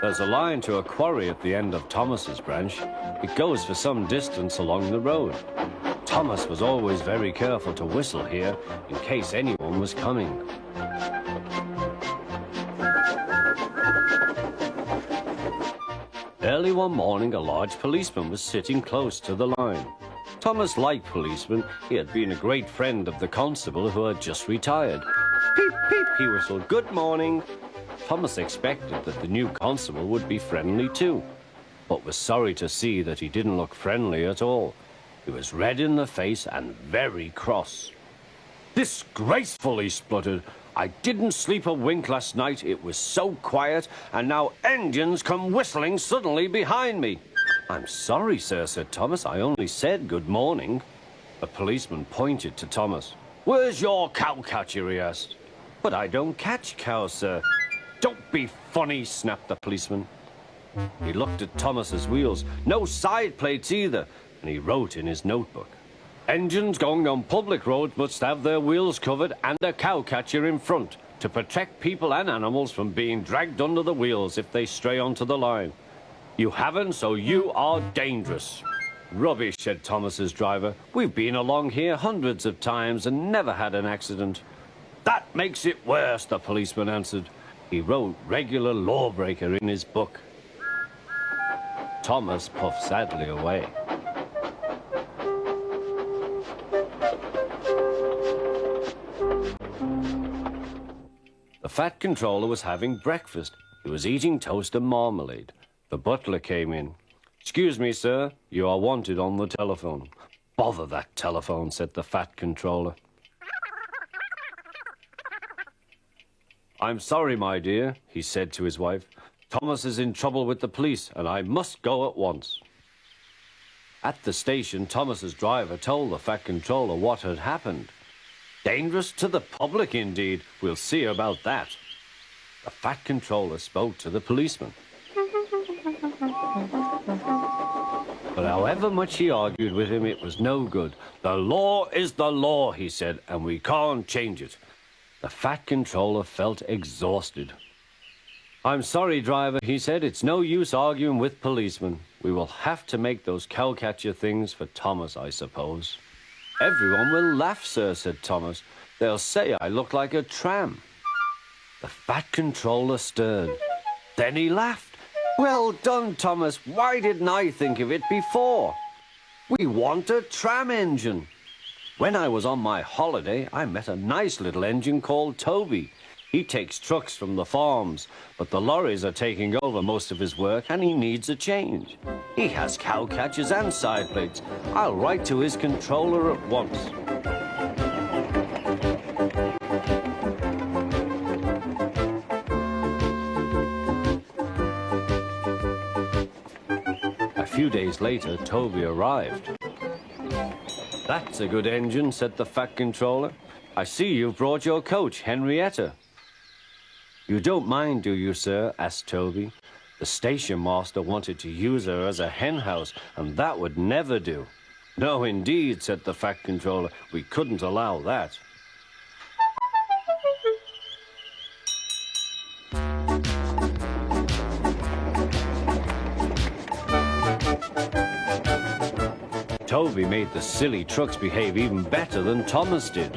There's a line to a quarry at the end of Thomas's branch. It goes for some distance along the road. Thomas was always very careful to whistle here in case anyone was coming. Early one morning, a large policeman was sitting close to the line. Thomas liked policemen. He had been a great friend of the constable who had just retired. Peep, peep, he whistled, "Good morning." Thomas expected that the new constable would be friendly too, but was sorry to see that he didn't look friendly at all. He was red in the face and very cross. "Disgraceful," he spluttered. "I didn't sleep a wink last night. It was so quiet, and now engines come whistling suddenly behind me." "I'm sorry, sir," said Thomas. "I only said good morning." The policeman pointed to Thomas. "Where's your cowcatcher?" he asked. "But I don't catch cows, sir." "Don't be funny," snapped the policeman. He looked at Thomas's wheels. No side plates either, and he wrote in his notebook, "Engines going on public roads must have their wheels covered and a cowcatcher in front to protect people and animals from being dragged under the wheels if they stray onto the line. You haven't, so you are dangerous." "Rubbish," said Thomas's driver. "We've been along here hundreds of times and never had an accident." "That makes it worse," the policeman answered. He wrote "regular lawbreaker" in his book. Thomas puffed sadly away. The fat controller was having breakfast. He was eating toast and marmalade. The butler came in. "Excuse me, sir, you are wanted on the telephone." "Bother that telephone," said the fat controller. "I'm sorry, my dear," he said to his wife. "Thomas is in trouble with the police, and I must go at once." At the station, Thomas's driver told the fat controller what had happened. "Dangerous to the public, indeed. We'll see about that." The fat controller spoke to the policeman. But however much he argued with him, it was no good. "The law is the law," he said, "and we can't change it." The fat controller felt exhausted. "I'm sorry, driver," he said. "It's no use arguing with policemen. We will have to make those cowcatcher things for Thomas, I suppose." "Everyone will laugh, sir," said Thomas. "They'll say I look like a tram." The fat controller stirred. Then he laughed. "Well done, Thomas. Why didn't I think of it before? We want a tram engine. When I was on my holiday, I met a nice little engine called Toby. He takes trucks from the farms, but the lorries are taking over most of his work and he needs a change. He has cowcatchers and side plates. I'll write to his controller at once." A few days later, Toby arrived. "That's a good engine," said the fat controller. "I see you've brought your coach, Henrietta." "You don't mind, do you, sir?" asked Toby. "The station master wanted to use her as a hen house, and that would never do." "No, indeed," said the fat controller. "We couldn't allow that." Toby made the silly trucks behave even better than Thomas did.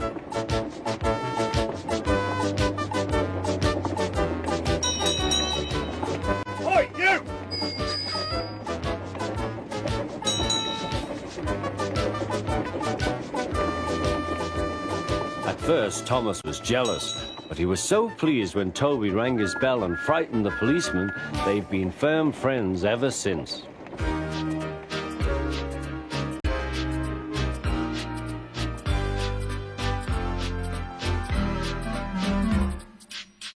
Oi, you! At first, Thomas was jealous, but he was so pleased when Toby rang his bell and frightened the policeman, they've been firm friends ever since.